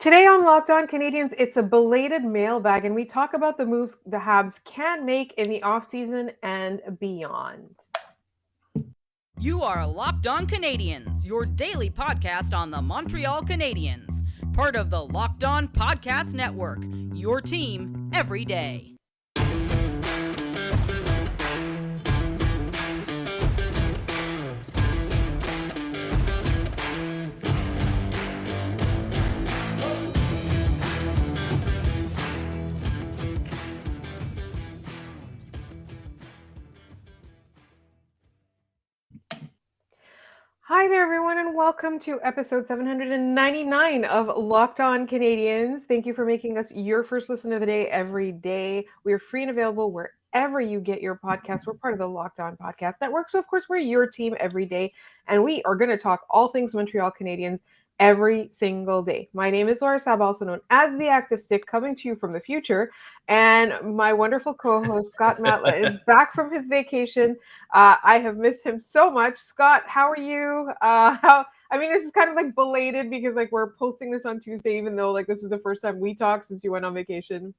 Today on Locked On Canadians, it's a belated mailbag, and we talk about the moves the Habs can make in the offseason and beyond. You are Locked On Canadiens, your daily podcast on the Montreal Canadiens, part of the Locked On Podcast Network, your team every day. Hi there, everyone, and welcome to episode 799 of Locked On Canadians. Thank you for making us your first listen of the day every day. We are free and available wherever you get your podcasts. We're part of the Locked On Podcast Network, so of course we're your team every day, and we are going to talk all things Montreal Canadiens every single day. My name is Laura Sab, also known as the Active Stick, coming to you from the future, and my wonderful co-host Scott Matla is back from his vacation. I have missed him so much. Scott, how are you? This is kind of like belated because like we're posting this on Tuesday, even though like this is the first time we talk since you went on vacation.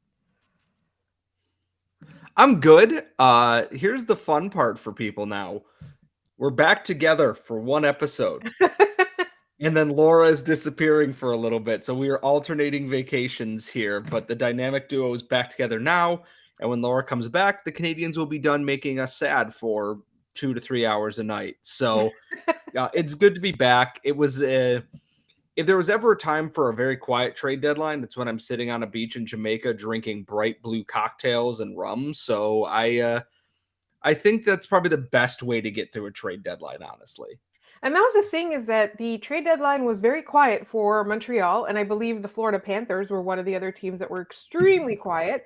I'm good. Here's the fun part for people now. We're back together for one episode. And then Laura is disappearing for a little bit. So we are alternating vacations here, but the dynamic duo is back together now. And when Laura comes back, the Canadians will be done making us sad for 2 to 3 hours a night. So it's good to be back. It was if there was ever a time for a very quiet trade deadline, it's when I'm sitting on a beach in Jamaica drinking bright blue cocktails and rum. So I think that's probably the best way to get through a trade deadline, honestly. And that was the thing, is that the trade deadline was very quiet for Montreal, and I believe the Florida Panthers were one of the other teams that were extremely quiet.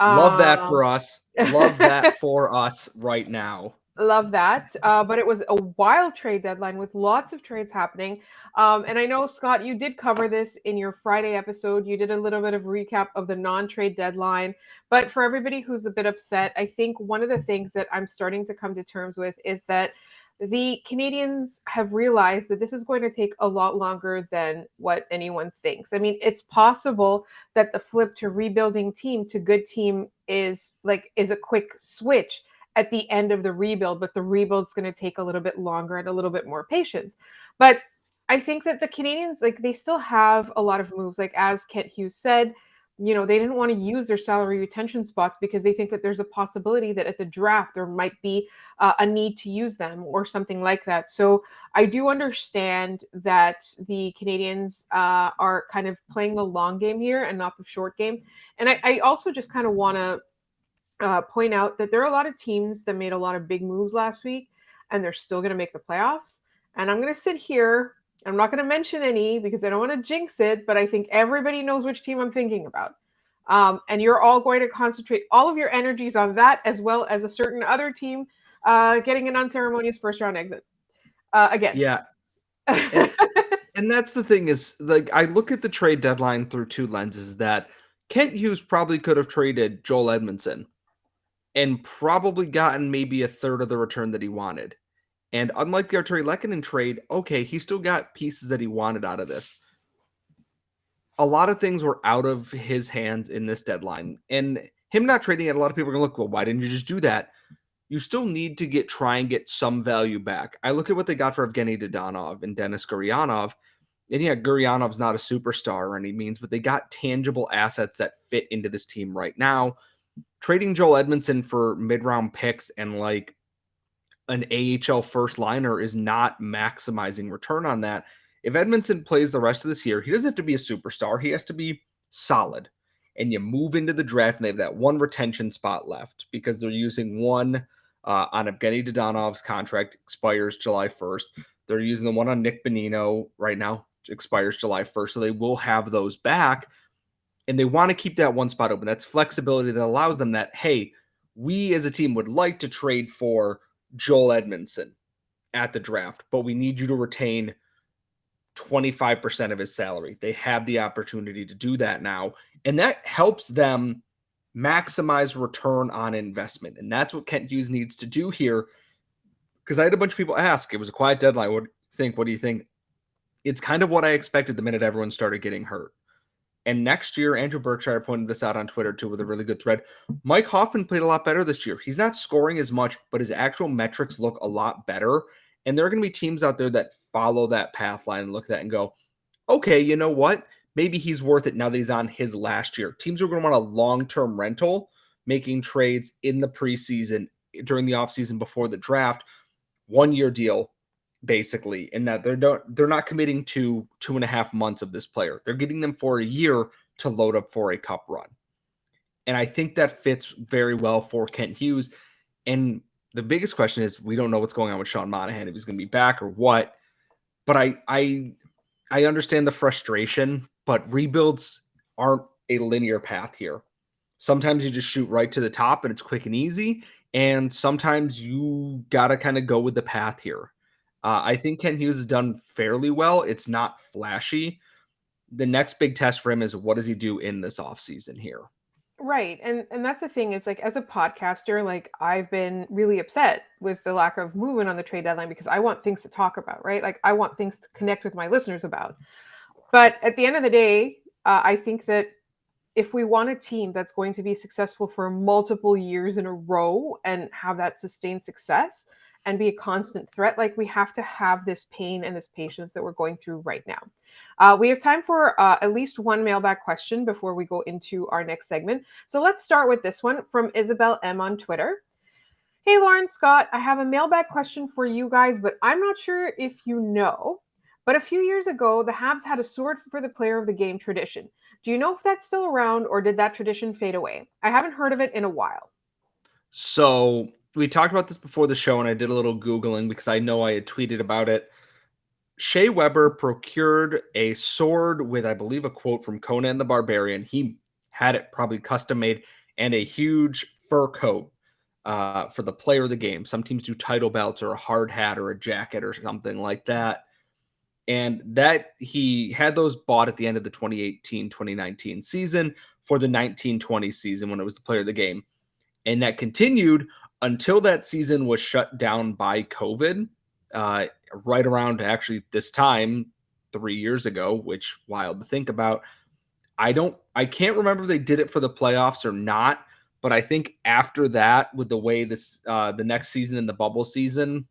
Love that for us. Love that for us right now. Love that. But it was a wild trade deadline with lots of trades happening. And I know, Scott, you did cover this in your Friday episode. You did a little bit of recap of the non-trade deadline. But for everybody who's a bit upset, I think one of the things that I'm starting to come to terms with is that the Canadians have realized that this is going to take a lot longer than what anyone thinks. I mean, it's possible that the flip to rebuilding team to good team is a quick switch at the end of the rebuild, but the rebuild's going to take a little bit longer and a little bit more patience. But I think that the Canadians, they still have a lot of moves. Like, as Kent Hughes said, they didn't want to use their salary retention spots because they think that there's a possibility that at the draft there might be a need to use them or something like that. So I do understand that the Canadians are kind of playing the long game here and not the short game. And I also just kind of want to point out that there are a lot of teams that made a lot of big moves last week, and they're still going to make the playoffs. And I'm going to sit here. I'm not going to mention any because I don't want to jinx it, but I think everybody knows which team I'm thinking about. And you're all going to concentrate all of your energies on that, as well as a certain other team getting an unceremonious first-round exit. Again. Yeah. And that's the thing is, like, I look at the trade deadline through two lenses. That Kent Hughes probably could have traded Joel Edmondson and probably gotten maybe a third of the return that he wanted. And unlike the Arturi Lehkonen trade, okay, he still got pieces that he wanted out of this. A lot of things were out of his hands in this deadline. And him not trading it, a lot of people are going to look, well, why didn't you just do that? You still need to try and get some value back. I look at what they got for Evgeny Dadonov and Denis Gurianov. And yeah, Gurianov's not a superstar or any means, but they got tangible assets that fit into this team right now. Trading Joel Edmondson for mid-round picks and like an AHL first liner is not maximizing return on that. If Edmondson plays the rest of this year, he doesn't have to be a superstar. He has to be solid. And you move into the draft and they have that one retention spot left because they're using one on Evgeny Dadonov's contract, expires July 1st. They're using the one on Nick Bonino right now, expires July 1st. So they will have those back. And they want to keep that one spot open. That's flexibility that allows them that, hey, we as a team would like to trade for Joel Edmondson at the draft, but we need you to retain 25% of his salary. They have the opportunity to do that now, and that helps them maximize return on investment. And that's what Kent Hughes needs to do here, because I had a bunch of people ask, it was a quiet deadline. What do you think? It's kind of what I expected the minute everyone started getting hurt. And next year, Andrew Berkshire pointed this out on Twitter too with a really good thread. Mike Hoffman played a lot better this year. He's not scoring as much, but his actual metrics look a lot better. And there are going to be teams out there that follow that path line and look at that and go, okay, you know what? Maybe he's worth it now that he's on his last year. Teams are going to want a long-term rental, making trades in the preseason, during the offseason before the draft, 1-year deal, basically, in that they're not committing to 2.5 months of this player. They're getting them for a year to load up for a cup run. And I think that fits very well for Kent Hughes. And the biggest question is, we don't know what's going on with Sean Monahan, if he's going to be back or what. But I understand the frustration, but rebuilds aren't a linear path here. Sometimes you just shoot right to the top and it's quick and easy. And sometimes you got to kind of go with the path here. I think Ken Hughes has done fairly well. It's not flashy. The next big test for him is, what does he do in this offseason here? Right. And that's the thing. It's like, as a podcaster, like, I've been really upset with the lack of movement on the trade deadline because I want things to talk about, right? Like, I want things to connect with my listeners about. But at the end of the day, I think that if we want a team that's going to be successful for multiple years in a row and have that sustained success and be a constant threat, like, we have to have this pain and this patience that we're going through right now. We have time for at least one mailbag question before we go into our next segment. So let's start with this one from Isabel M on Twitter. Hey, Lauren, Scott, I have a mailbag question for you guys, but I'm not sure if you know. But a few years ago, the Habs had a sword for the player of the game tradition. Do you know if that's still around, or did that tradition fade away? I haven't heard of it in a while. So we talked about this before the show, and I did a little Googling because I know I had tweeted about it. Shea Weber procured a sword with, I believe, a quote from Conan the Barbarian. He had it probably custom made, and a huge fur coat for the player of the game. Some teams do title belts or a hard hat or a jacket or something like that. And that he had those bought at the end of the 2018-2019 season for the 1920 season when it was the player of the game. And that continued until that season was shut down by COVID, right around actually this time 3 years ago, which wild to think about. I can't remember if they did it for the playoffs or not, but I think after that, with the way this the next season and the bubble season,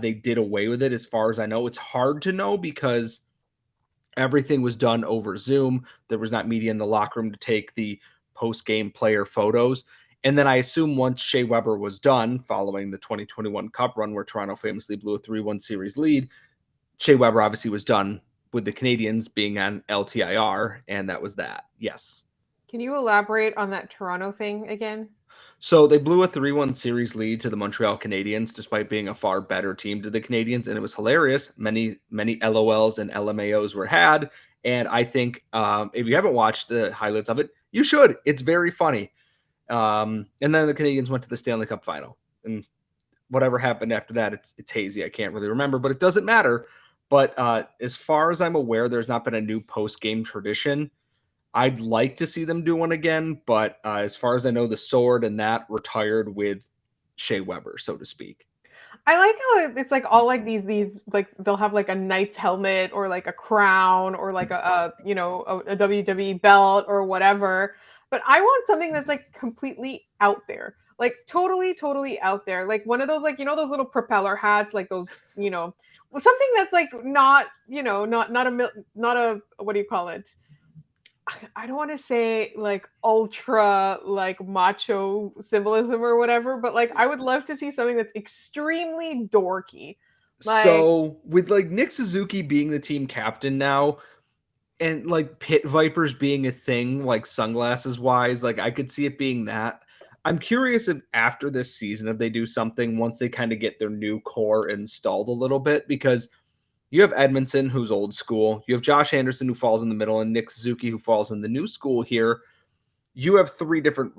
they did away with it. As far as I know, it's hard to know because everything was done over Zoom. There was not media in the locker room to take the post-game player photos. And then I assume once Shea Weber was done, following the 2021 Cup run where Toronto famously blew a 3-1 series lead, Shea Weber obviously was done with the Canadiens being on LTIR, and that was that. Yes. Can you elaborate on that Toronto thing again? So they blew a 3-1 series lead to the Montreal Canadiens, despite being a far better team to the Canadiens, and it was hilarious. Many LOLs and LMAOs were had, and I think if you haven't watched the highlights of it, you should. It's very funny. And then the Canadiens went to the Stanley Cup final, and whatever happened after that, it's hazy. I can't really remember, but it doesn't matter. But as far as I'm aware, there's not been a new post-game tradition. I'd like to see them do one again, but as far as I know, the sword and that retired with Shea Weber, so to speak. I like how it's like all like these like they'll have like a knight's helmet or like a crown or like a WWE belt or whatever. But I want something that's like completely out there, like totally out there, like one of those, like, those little propeller hats, like those, something that's like not, not a what do you call it? I don't want to say like ultra like macho symbolism or whatever, but like I would love to see something that's extremely dorky. Like, so with like Nick Suzuki being the team captain now, and like pit vipers being a thing, like sunglasses wise, like I could see it being that. I'm curious if after this season, if they do something once they kind of get their new core installed a little bit, because you have Edmondson, who's old school. You have Josh Anderson, who falls in the middle, and Nick Suzuki, who falls in the new school here. You have 3 different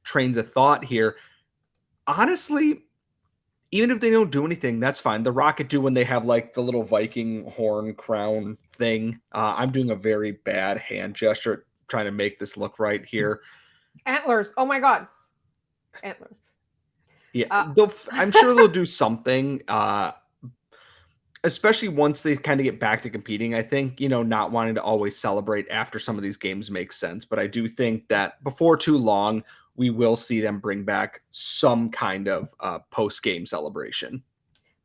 trains of thought here. Honestly, even if they don't do anything, that's fine. The Rocket do when they have like the little Viking horn crown thing. I'm doing a very bad hand gesture trying to make this look right here. antlers. Oh my God. Antlers. Yeah, I'm sure they'll do something. especially once they kind of get back to competing. I think, not wanting to always celebrate after some of these games makes sense. But I do think that before too long, we will see them bring back some kind of post-game celebration.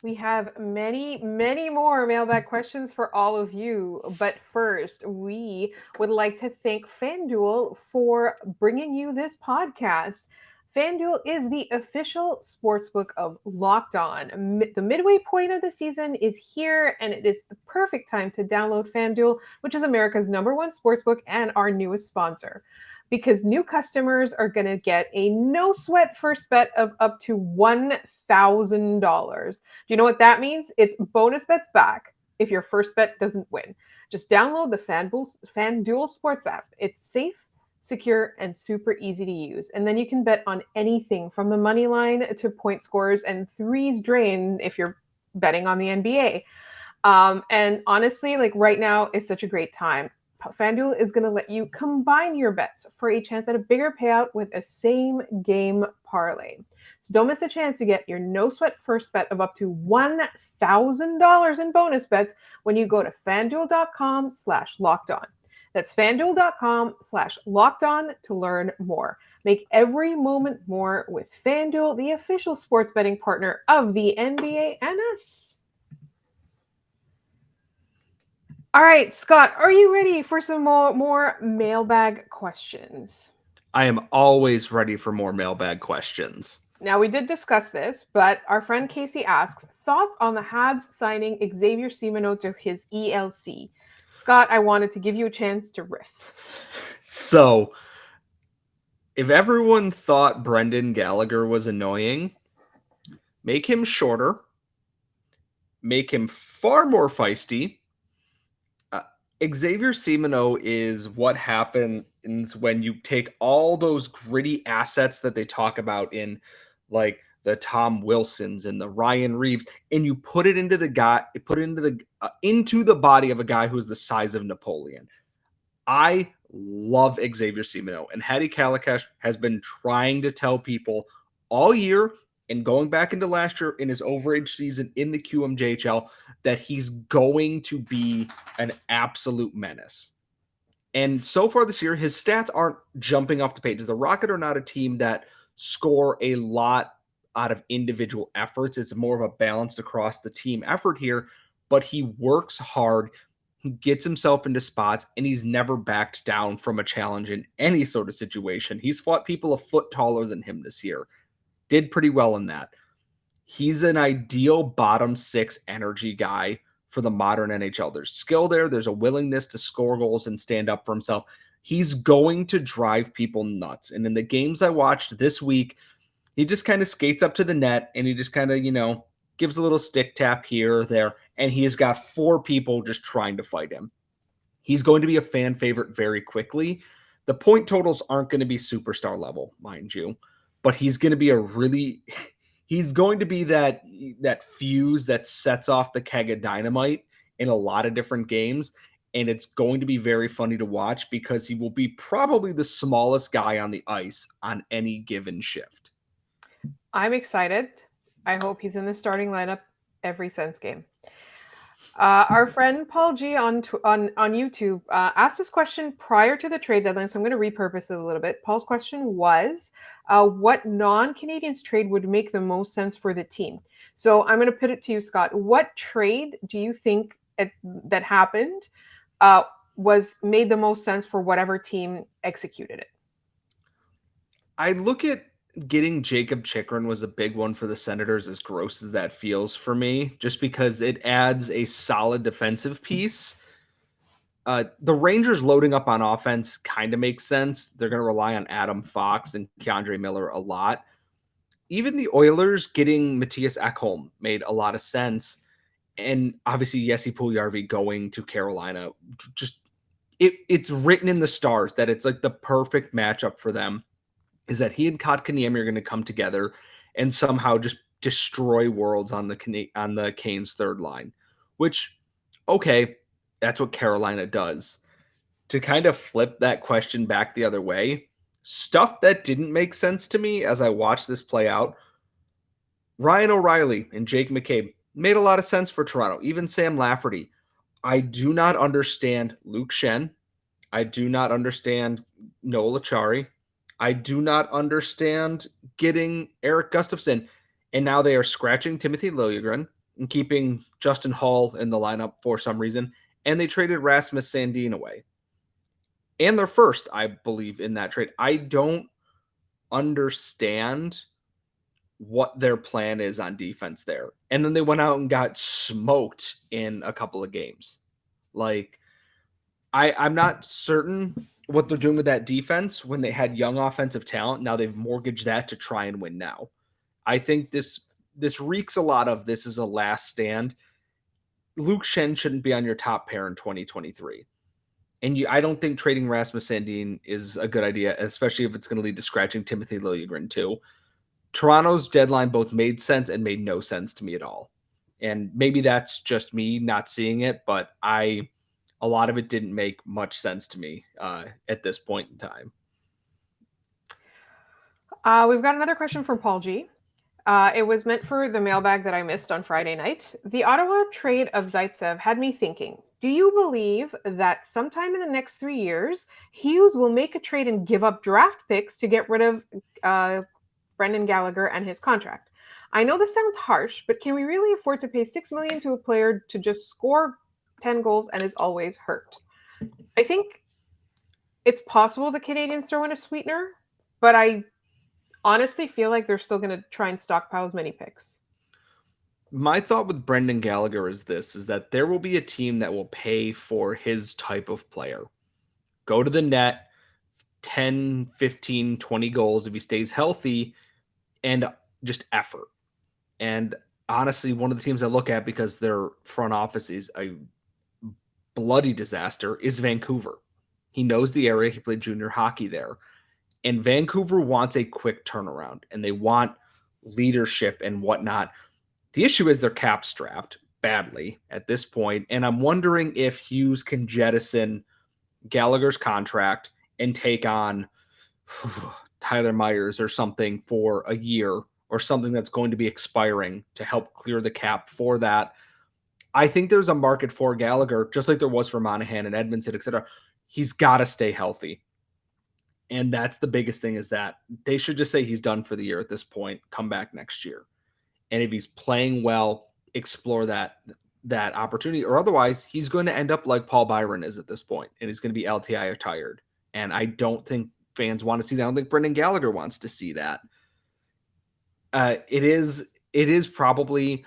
We have many, many more mailbag questions for all of you. But first, we would like to thank FanDuel for bringing you this podcast. FanDuel is the official sportsbook of Locked On. The midway point of the season is here, and it is the perfect time to download FanDuel, which is America's #1 sportsbook and our newest sponsor. Because new customers are going to get a no sweat first bet of up to $1,000. Do you know what that means? It's bonus bets back if your first bet doesn't win. Just download the FanDuel Sports app. It's safe, secure, and super easy to use. And then you can bet on anything from the money line to point scores and threes drained if you're betting on the NBA. And honestly, like right now is such a great time. FanDuel is going to let you combine your bets for a chance at a bigger payout with a same game parlay. So don't miss a chance to get your no sweat first bet of up to $1,000 in bonus bets when you go to FanDuel.com/lockedon. That's FanDuel.com/lockedon to learn more. Make every moment more with FanDuel, the official sports betting partner of the NBA and us. All right, Scott, are you ready for some more mailbag questions? I am always ready for more mailbag questions. Now, we did discuss this, but our friend Casey asks, thoughts on the Habs signing Xavier Simoneau to his ELC? Scott, I wanted to give you a chance to riff. So, if everyone thought Brendan Gallagher was annoying, make him shorter, make him far more feisty. Xavier Simoneau is what happens when you take all those gritty assets that they talk about in like the Tom Wilsons and the Ryan Reeves, and you put it into the body of a guy who's the size of Napoleon. I love Xavier Simoneau, and Hattie Kalakash has been trying to tell people all year and going back into last year in his overage season in the QMJHL that he's going to be an absolute menace. And so far this year, his stats aren't jumping off the pages. The Rocket are not a team that score a lot out of individual efforts. It's more of a balanced across the team effort here, but he works hard. He gets himself into spots, and he's never backed down from a challenge in any sort of situation. He's fought people a foot taller than him this year. Did pretty well in that. He's an ideal bottom six energy guy for the modern NHL. There's skill there. There's a willingness to score goals and stand up for himself. He's going to drive people nuts. And in the games I watched this week, he just kind of skates up to the net and he just kind of, gives a little stick tap here or there. And he has got 4 people just trying to fight him. He's going to be a fan favorite very quickly. The point totals aren't going to be superstar level, mind you. But he's going to be he's going to be that fuse that sets off the keg of dynamite in a lot of different games. And it's going to be very funny to watch because he will be probably the smallest guy on the ice on any given shift. I'm excited. I hope he's in the starting lineup every Sens game. Our friend Paul G on YouTube asked this question prior to the trade deadline, so I'm going to repurpose it a little bit. Paul's question was, what non-Canadiens trade would make the most sense for the team? So I'm going to put it to you, Scott. What trade do you think that happened was made the most sense for whatever team executed it? I look at getting Jacob Chikrin was a big one for the Senators, as gross as that feels for me, just because it adds a solid defensive piece. The Rangers loading up on offense kind of makes sense. They're going to rely on Adam Fox and Keandre Miller a lot. Even the Oilers getting Matthias Ekholm made a lot of sense. And obviously, Jesse Puljujarvi going to Carolina. Just it's written in the stars that it's like the perfect matchup for them. Is that he and Kotkaniemi are going to come together and somehow just destroy worlds on the Canes third line, which, okay, that's what Carolina does. To kind of flip that question back the other way, stuff that didn't make sense to me as I watched this play out, Ryan O'Reilly and Jake McCabe, Made a lot of sense for Toronto. Even Sam Lafferty. I do not understand Luke Shen. I do not understand Noel Achari. I do not understand getting Eric Gustafson. And now they are scratching Timothy Liljegren and keeping Justin Hall in the lineup for some reason. And they traded Rasmus Sandin away. And they're first, I believe, in that trade. I don't understand what their plan is on defense there. And then they went out and got smoked in a couple of games. Like, I'm not certain what they're doing with that defense when they had young offensive talent. Now they've mortgaged that to try and win now. I think this reeks a lot of this is a last stand. Luke Shen shouldn't be on your top pair in 2023. And I don't think trading Rasmus Sandin is a good idea, especially if it's going to lead to scratching Timothy Liljegren too. Toronto's deadline both made sense and made no sense to me at all. And maybe that's just me not seeing it, but a lot of it didn't make much sense to me at this point in time. We've got another question from Paul G. It was meant for the mailbag that I missed on Friday night. The Ottawa trade of Zaitsev had me thinking, do you believe that sometime in the next 3 years, Hughes will make a trade and give up draft picks to get rid of Brendan Gallagher and his contract? I know this sounds harsh, but can we really afford to pay $6 million to a player to just score 10 goals and is always hurt? I think it's possible the Canadiens throw in a sweetener, but I honestly feel like they're still going to try and stockpile as many picks. My thought with Brendan Gallagher is that there will be a team that will pay for his type of player. Go to the net, 10, 15, 20 goals if he stays healthy, and just effort. And honestly, one of the teams I look at because their front office is a bloody disaster is Vancouver. He knows the area. He played junior hockey there. And Vancouver wants a quick turnaround, and they want leadership and whatnot. The issue is they're cap strapped badly at this point, and I'm wondering if Hughes can jettison Gallagher's contract and take on Tyler Myers or something for a year or something that's going to be expiring to help clear the cap for that. I think there's a market for Gallagher, just like there was for Monahan and Edmondson, etc. He's got to stay healthy. And that's the biggest thing, is that they should just say he's done for the year at this point, come back next year. And if he's playing well, explore that opportunity, or otherwise he's going to end up like Paul Byron is at this point, and he's going to be LTI retired. And I don't think fans want to see that. I don't think Brendan Gallagher wants to see that. It is probably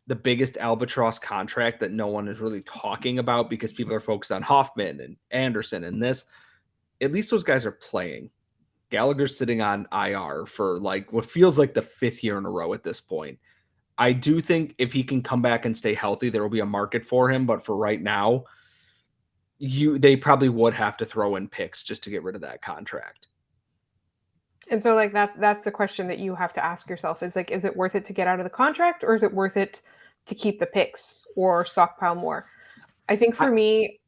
the biggest albatross contract that no one is really talking about because people are focused on Hoffman and Anderson and this. At least those guys are playing. Gallagher's sitting on IR for like what feels like the 5th year in a row at this point. I do think if he can come back and stay healthy, there will be a market for him. But for right now, they probably would have to throw in picks just to get rid of that contract. And so like that's the question that you have to ask yourself is like, is it worth it to get out of the contract, or is it worth it to keep the picks or stockpile more? I think for me,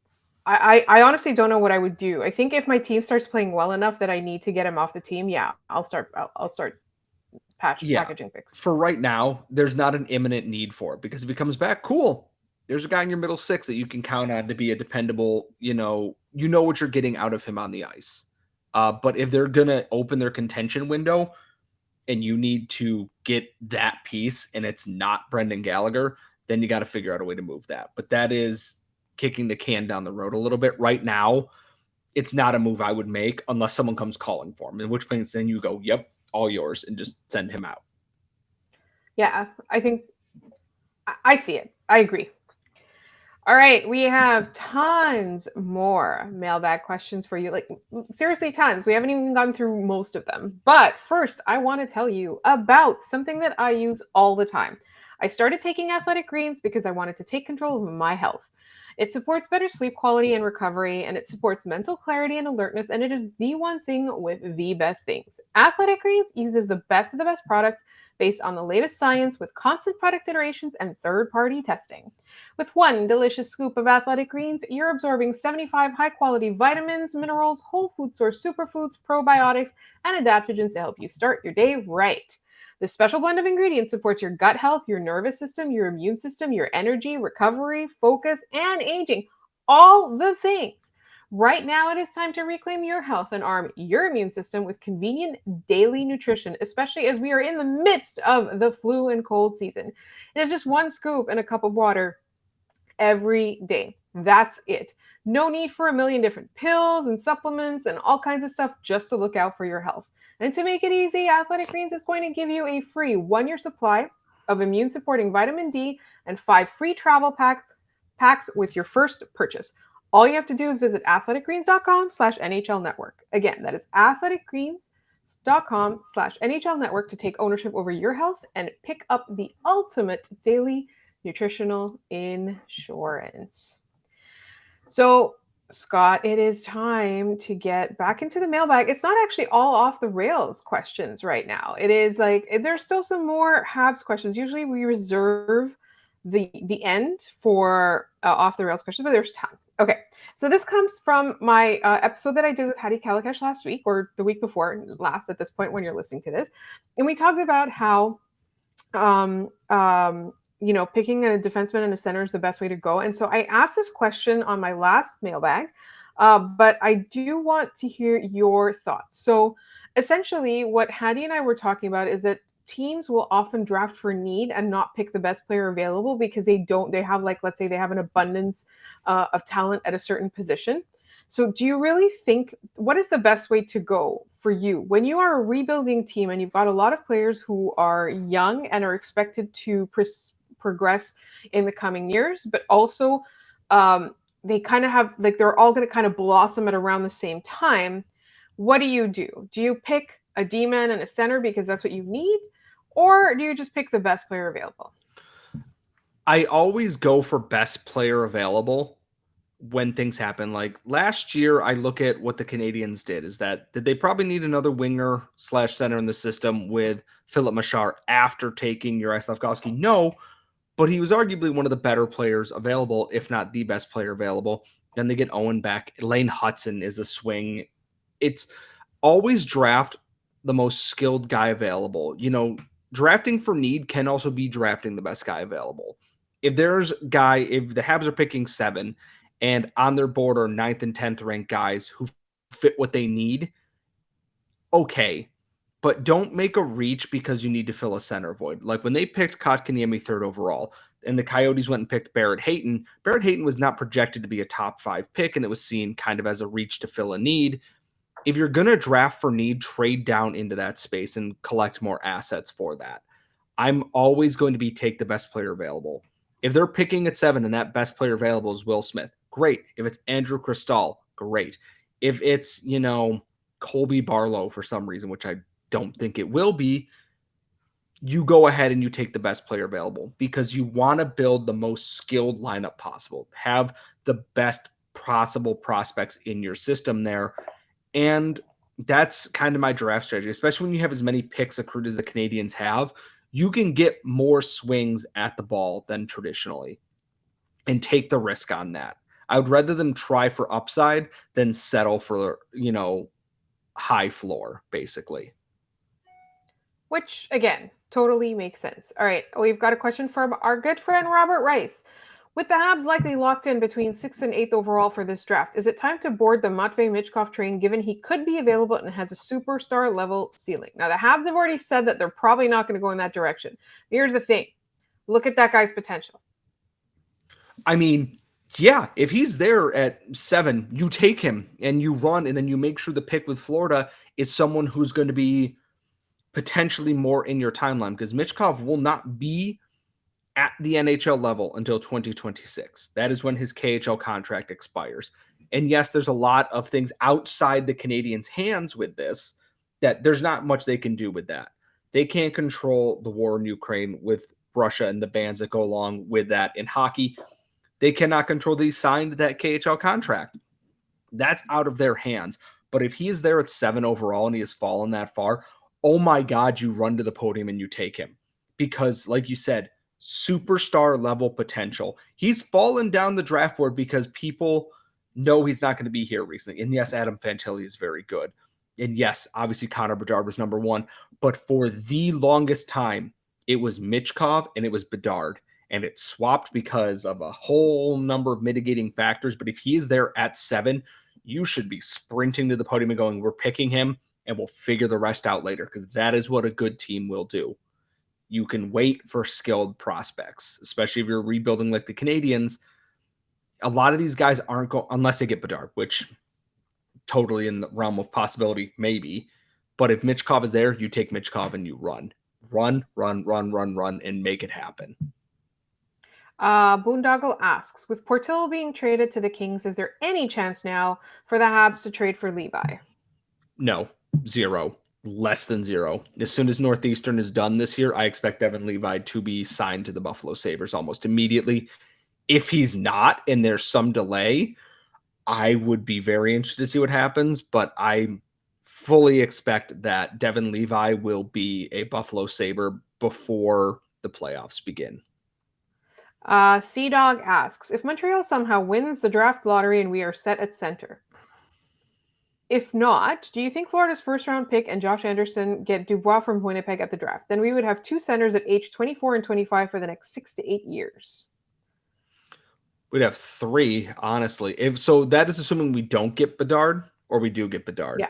I honestly don't know what I would do. I think if my team starts playing well enough that I need to get him off the team, yeah, I'll start packaging picks. For right now, there's not an imminent need for it, because if he comes back, cool. There's a guy in your middle six that you can count on to be a dependable, you know what you're getting out of him on the ice. But if they're going to open their contention window and you need to get that piece and it's not Brendan Gallagher, then you got to figure out a way to move that. But that is kicking the can down the road a little bit. Right now, it's not a move I would make unless someone comes calling for him, in which case then you go, yep, all yours, and just send him out. Yeah, I think I see it. I agree. All right, we have tons more mailbag questions for you. Like, seriously, tons. We haven't even gone through most of them. But first, I want to tell you about something that I use all the time. I started taking Athletic Greens because I wanted to take control of my health. It supports better sleep quality and recovery, and it supports mental clarity and alertness, and it is the one thing with the best things. Athletic Greens uses the best of the best products based on the latest science with constant product iterations and third-party testing. With one delicious scoop of Athletic Greens, you're absorbing 75 high-quality vitamins, minerals, whole food source superfoods, probiotics, and adaptogens to help you start your day right. This special blend of ingredients supports your gut health, your nervous system, your immune system, your energy, recovery, focus, and aging. All the things. Right now, it is time to reclaim your health and arm your immune system with convenient daily nutrition, especially as we are in the midst of the flu and cold season. It is just one scoop and a cup of water every day. That's it. No need for a million different pills and supplements and all kinds of stuff just to look out for your health. And to make it easy, Athletic Greens is going to give you a free 1-year supply of immune supporting vitamin D and 5 free travel packs with your first purchase. All you have to do is visit athleticgreens.com/NHL network. Again, that is athleticgreens.com/NHL network to take ownership over your health and pick up the ultimate daily nutritional insurance. So, Scott, it is time to get back into the mailbag. It's not actually all off the rails questions right now. It is like there's still some more Habs questions. Usually we reserve the end for off the rails questions, but there's time. Okay, so this comes from my episode that I did with Hattie Kalakash last week, or the week before last at this point when you're listening to this. And we talked about how picking a defenseman and a center is the best way to go. And so I asked this question on my last mailbag, but I do want to hear your thoughts. So essentially what Hattie and I were talking about is that teams will often draft for need and not pick the best player available because they have, like, let's say they have an abundance of talent at a certain position. So do you really think, what is the best way to go for you when you are a rebuilding team and you've got a lot of players who are young and are expected to progress in the coming years, but also they kind of have, like, they're all going to kind of blossom at around the same time? What do you do? Do you pick a D-man and a center because that's what you need? Or do you just pick the best player available? I always go for best player available when things happen. Like last year, I look at what the Canadiens did. Did they probably need another winger / center in the system with Philip Machar after taking Juraj Slafkovsky? No, but he was arguably one of the better players available, if not the best player available. Then they get Owen back. Lane Hudson is a swing. It's always draft the most skilled guy available. Drafting for need can also be drafting the best guy available. If the Habs are picking 7 and on their board are 9th and 10th ranked guys who fit what they need, okay. But don't make a reach because you need to fill a center void. Like when they picked Kotkaniemi 3rd overall and the Coyotes went and picked Barrett Hayton was not projected to be a top 5 pick, and it was seen kind of as a reach to fill a need. If you're going to draft for need, trade down into that space and collect more assets for that. I'm always going to be take the best player available. If they're picking at 7 and that best player available is Will Smith, great. If it's Andrew Cristall, great. If it's, Colby Barlow for some reason, which I don't think it will be, you go ahead and you take the best player available because you want to build the most skilled lineup possible. Have the best possible prospects in your system there. And that's kind of my draft strategy, especially when you have as many picks accrued as the Canadiens have. You can get more swings at the ball than traditionally and take the risk on that. I would rather them try for upside than settle for, high floor, basically. Which, again, totally makes sense. All right, we've got a question from our good friend Robert Rice. With the Habs likely locked in between 6th and 8th overall for this draft, is it time to board the Matvei Michkov train given he could be available and has a superstar level ceiling? Now, the Habs have already said that they're probably not going to go in that direction. Here's the thing. Look at that guy's potential. I mean, yeah, if he's there at 7, you take him and you run, and then you make sure the pick with Florida is someone who's going to be potentially more in your timeline, because Mitchkov will not be at the NHL level until 2026. That is when his KHL contract expires. And yes, there's a lot of things outside the Canadiens' hands with this, that there's not much they can do with that. They can't control the war in Ukraine with Russia and the bans that go along with that in hockey. They cannot control that he signed that KHL contract. That's out of their hands. But if he is there at 7 overall and he has fallen that far, oh my God, you run to the podium and you take him. Because like you said, superstar level potential. He's fallen down the draft board because people know he's not going to be here recently. And yes, Adam Fantilli is very good. And yes, obviously Connor Bedard was number one, but for the longest time, it was Mitchkov and it was Bedard. And it swapped because of a whole number of mitigating factors. But if he is there at 7, you should be sprinting to the podium and going, we're picking him and we'll figure the rest out later, because that is what a good team will do. You can wait for skilled prospects, especially if you're rebuilding like the Canadiens. A lot of these guys aren't going, unless they get Bedard, which totally in the realm of possibility, maybe. But if Mitchkov is there, you take Mitchkov and you run, and make it happen. Boondoggle asks, with Portillo being traded to the Kings, is there any chance now for the Habs to trade for Levi? No, 0, less than 0. As soon as Northeastern is done this year, I expect Devin Levi to be signed to the Buffalo Sabres almost immediately. If he's not and there's some delay, I would be very interested to see what happens, but I fully expect that Devin Levi will be a Buffalo Sabre before the playoffs begin. Sea-Dog asks, if Montreal somehow wins the draft lottery and we are set at center, if not, do you think Florida's first-round pick and Josh Anderson get Dubois from Winnipeg at the draft? Then we would have 2 centers at age 24 and 25 for the next 6 to 8 years. We'd have 3, honestly. So that is assuming we don't get Bedard, or we do get Bedard. Yeah.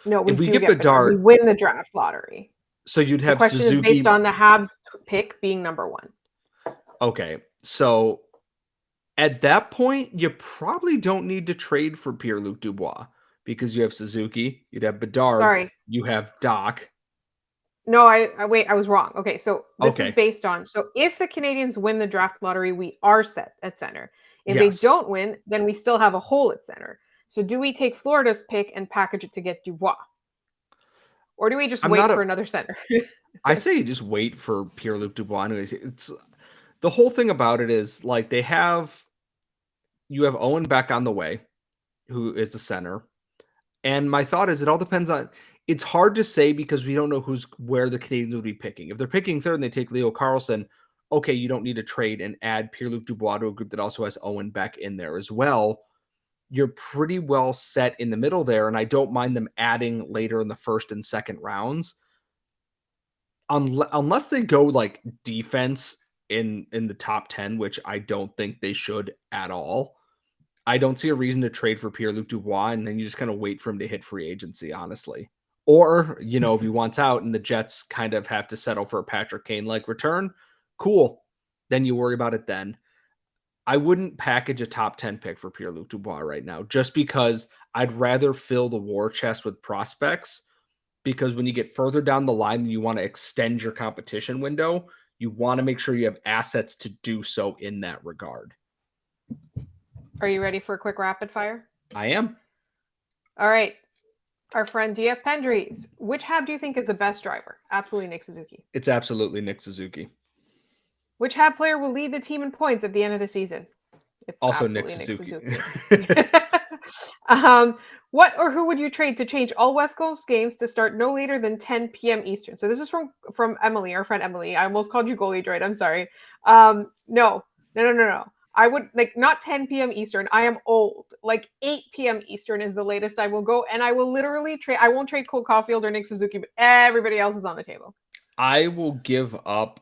No, we if we do get get Bedard. We win the draft lottery. So you'd have the question Suzuki. Is based on the Habs pick being number 1. Okay, so at that point, you probably don't need to trade for Pierre-Luc Dubois, because you have Suzuki, you'd have Bedard, you have Doc. No, I was wrong. Okay, so this is based on, so if the Canadiens win the draft lottery, we are set at center. If they don't win, then we still have a hole at center. So do we take Florida's pick and package it to get Dubois? Or do we just wait for another center? I say you just wait for Pierre-Luc Dubois. Anyways, it's the whole thing about it is like you have Owen Beck on the way, who is the center. And my thought is it all depends on, it's hard to say because we don't know where the Canadiens would be picking. If they're picking third and they take Leo Carlsson, okay, you don't need to trade and add Pierre-Luc Dubois to a group that also has Owen Beck in there as well. You're pretty well set in the middle there, and I don't mind them adding later in the first and second rounds. Unless they go like defense in the top 10, which I don't think they should at all. I don't see a reason to trade for Pierre-Luc Dubois, and then you just kind of wait for him to hit free agency, honestly. Or, if he wants out and the Jets kind of have to settle for a Patrick Kane-like return, cool. Then you worry about it then. I wouldn't package a top 10 pick for Pierre-Luc Dubois right now, just because I'd rather fill the war chest with prospects, because when you get further down the line and you want to extend your competition window, you want to make sure you have assets to do so in that regard. Are you ready for a quick rapid fire? I am. All right. Our friend DF Pendries. Which Hab do you think is the best driver? Absolutely Nick Suzuki. It's absolutely Nick Suzuki. Which Hab player will lead the team in points at the end of the season? It's also Nick Suzuki. What or who would you trade to change all West Coast games to start no later than 10 p.m. Eastern? So this is from Emily, our friend Emily. I almost called you Goalie Droid. I'm sorry. No. I would not 10 p.m. Eastern. I am old. 8 p.m. Eastern is the latest I will go. And I will literally trade. I won't trade Cole Caulfield or Nick Suzuki, but everybody else is on the table. I will give up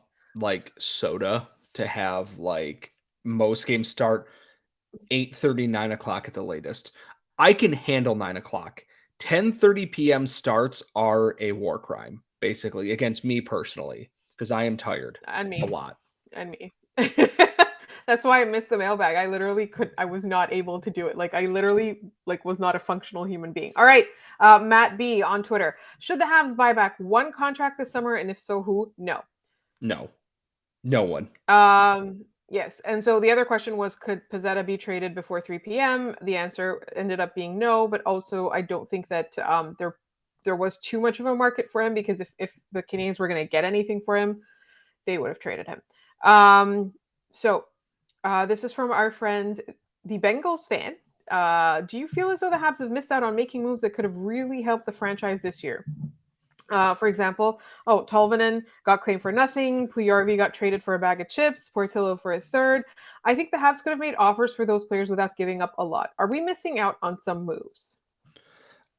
soda to have most games start 8:30, 9 o'clock at the latest. I can handle 9 o'clock. 10:30 p.m. starts are a war crime, basically, against me personally, because I am tired and me a lot. And me. That's why I missed the mailbag. I was not able to do it. I literally was not a functional human being. All right. Matt B on Twitter. Should the Habs buy back one contract this summer? And if so, who? No. No one. Yes. And so the other question was, could Pizzetta be traded before 3 p.m.? The answer ended up being no, but also I don't think that there was too much of a market for him, because if the Canadiens were going to get anything for him, they would have traded him. So this is from our friend, the Bengals fan. Do you feel as though the Habs have missed out on making moves that could have really helped the franchise this year? For example, Tolvanen got claimed for nothing. Puyarvi got traded for a bag of chips. Portillo for a third. I think the Habs could have made offers for those players without giving up a lot. Are we missing out on some moves?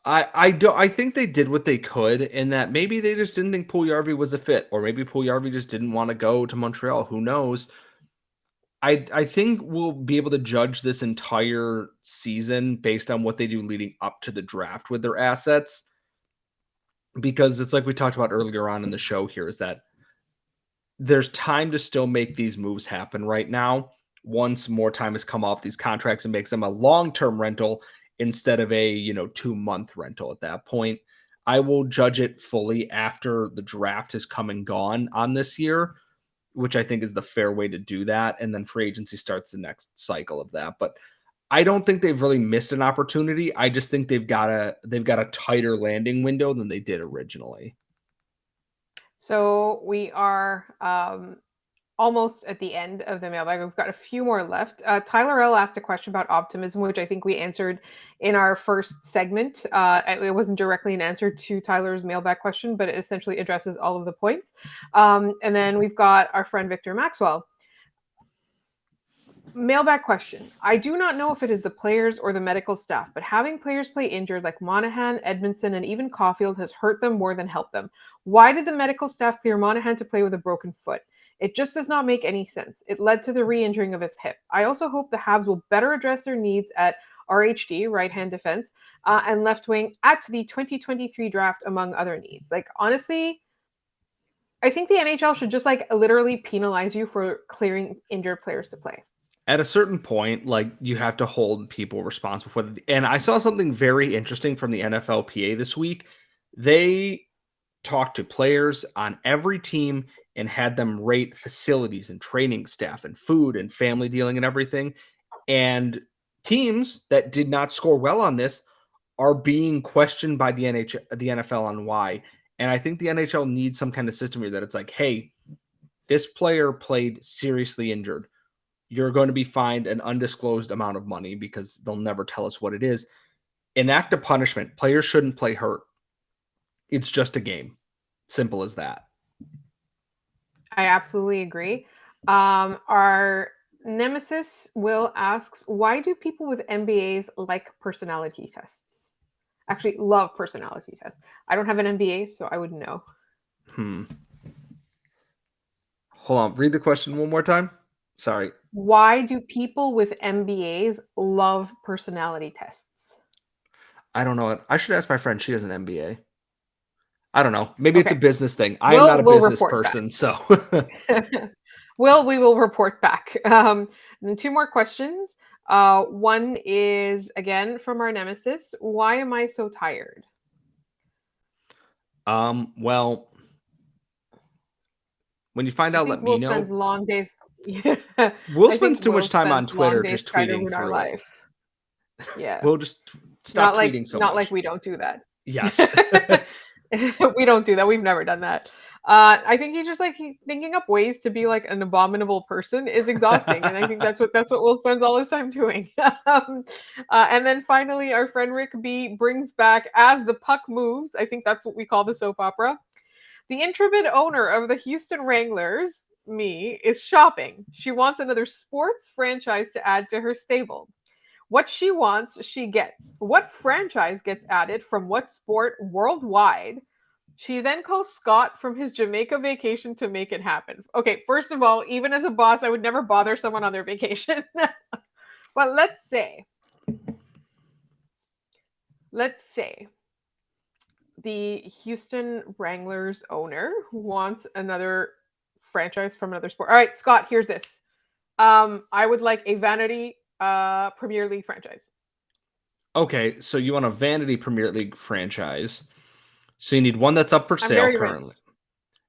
I think they did what they could, and that maybe they just didn't think Puljujarvi was a fit, or maybe Puljujarvi just didn't want to go to Montreal. Who knows? I think we'll be able to judge this entire season based on what they do leading up to the draft with their assets, because it's like we talked about earlier on in the show here, is that there's time to still make these moves happen right now. Once more time has come off these contracts and makes them a long-term rental instead of a 2-month rental at that point. I will judge it fully after the draft has come and gone on this year, which I think is the fair way to do that. And then free agency starts the next cycle of that. But I don't think they've really missed an opportunity. I just think they've got a tighter landing window than they did originally. So we are almost at the end of the mailbag. We've got a few more left. Tyler L asked a question about optimism, which I think we answered in our first segment. It wasn't directly an answer to Tyler's mailbag question, but it essentially addresses all of the points. And then we've got our friend Victor Maxwell. Mailbag question. I do not know if it is the players or the medical staff, but having players play injured like Monahan, Edmondson, and even Caulfield has hurt them more than helped them. Why did the medical staff clear Monahan to play with a broken foot? It just does not make any sense. It led to the re-injuring of his hip. I also hope the Habs will better address their needs at RHD, right-hand defense, and left wing at the 2023 draft, among other needs. Like, honestly, I think the NHL should just literally penalize you for clearing injured players to play. At a certain point, you have to hold people responsible for it. And I saw something very interesting from the NFLPA this week. They talked to players on every team and had them rate facilities and training staff and food and family dealing and everything. And teams that did not score well on this are being questioned by the NFL on why. And I think the NHL needs some kind of system here that it's like, hey, this player played seriously injured. You're going to be fined an undisclosed amount of money because they'll never tell us what it is. Enact a punishment. Players shouldn't play hurt. It's just a game. Simple as that. I absolutely agree. Our nemesis Will asks, why do people with MBAs like personality tests? Actually, love personality tests. I don't have an MBA, so I wouldn't know. Hold on. Read the question one more time. Sorry. Why do people with MBAs love personality tests? I don't know. I should ask my friend. She has an MBA. I don't know. Maybe it's a business thing. I'm not a business person, so. Well, we will report back. And then two more questions. One is, again, from our nemesis. Why am I so tired? Well, when you find out, let me know. Will spends long days. Yeah. Will spends too much time on Twitter just tweeting through our life. Yeah. We'll just stop tweeting so much. Not like we don't do that. Yes. We don't do that. We've never done that. I think he's just thinking up ways to be like an abominable person is exhausting, and I think that's what Will spends all his time doing. And then finally, our friend Rick B brings back as the puck moves. I think that's what we call the soap opera. The intrepid owner of the Houston Wranglers, me, is shopping. She wants another sports franchise to add to her stable. What she wants, she gets. What franchise gets added from what sport worldwide? She then calls Scott from his Jamaica vacation to make it happen. Okay, first of all, even as a boss, I would never bother someone on their vacation. But let's say the Houston Wranglers owner wants another franchise from another sport. All right, Scott, here's this. I would like a vanity Premier League franchise. Okay, so you want a vanity Premier League franchise. So you need one that's up for sale currently. Rich.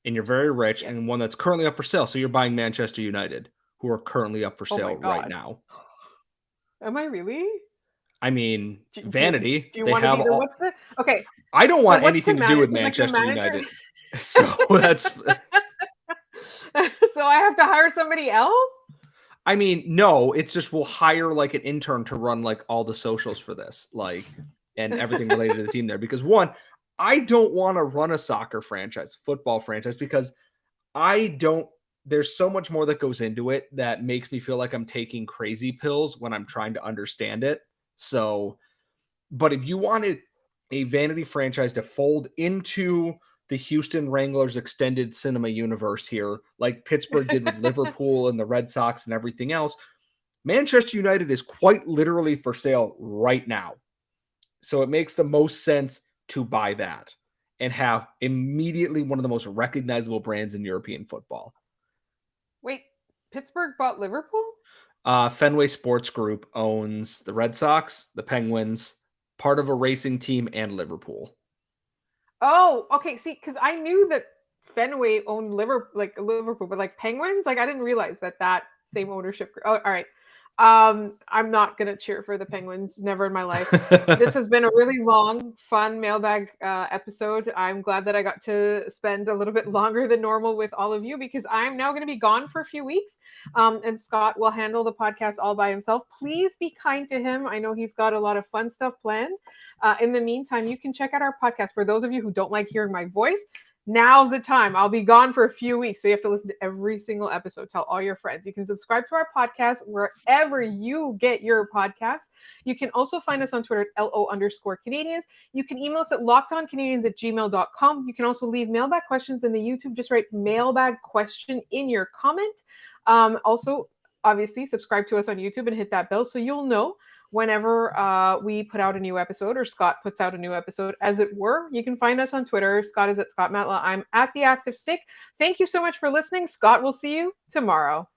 And you're very rich, yes. And one that's currently up for sale. So you're buying Manchester United, who are currently up for sale right now. Am I really? I mean, vanity. Do you want to be what's the okay? I don't want anything to do with Manchester United. So that's so I have to hire somebody else? I mean, no, it's just we'll hire an intern to run all the socials for this, and everything related to the team there. Because one, I don't want to run a soccer franchise, football franchise, because there's so much more that goes into it that makes me feel like I'm taking crazy pills when I'm trying to understand it. So, but if you wanted a vanity franchise to fold into the Houston Wranglers extended cinema universe here, like Pittsburgh did with Liverpool and the Red Sox and everything else. Manchester United is quite literally for sale right now. So it makes the most sense to buy that and have immediately one of the most recognizable brands in European football. Wait, Pittsburgh bought Liverpool? Fenway Sports Group owns the Red Sox, the Penguins, part of a racing team, and Liverpool. Oh, okay. See, because I knew that Fenway owned Liverpool, but like Penguins, like I didn't realize that same ownership group. Oh, all right. I'm not gonna cheer for the Penguins. Never in my life. This has been a really long, fun mailbag episode. I'm glad that I got to spend a little bit longer than normal with all of you because I'm now going to be gone for a few weeks. And Scott will handle the podcast all by himself. Please be kind to him. I know he's got a lot of fun stuff planned. In the meantime, you can check out our podcast. For those of you who don't like hearing my voice, now's the time. I'll be gone for a few weeks, so you have to listen to every single episode. Tell all your friends. You can subscribe to our podcast wherever you get your podcasts. You can also find us on Twitter at LO_Canadiens. You can email us at lockedoncanadiens@gmail.com. You can also leave mailbag questions in the YouTube. Just write mailbag question in your comment. Also, obviously, subscribe to us on YouTube and hit that bell so you'll know whenever we put out a new episode or Scott puts out a new episode, as it were. You can find us on Twitter. Scott is at Scott Matla. I'm at The Active Stick. Thank you so much for listening. Scott, we'll see you tomorrow.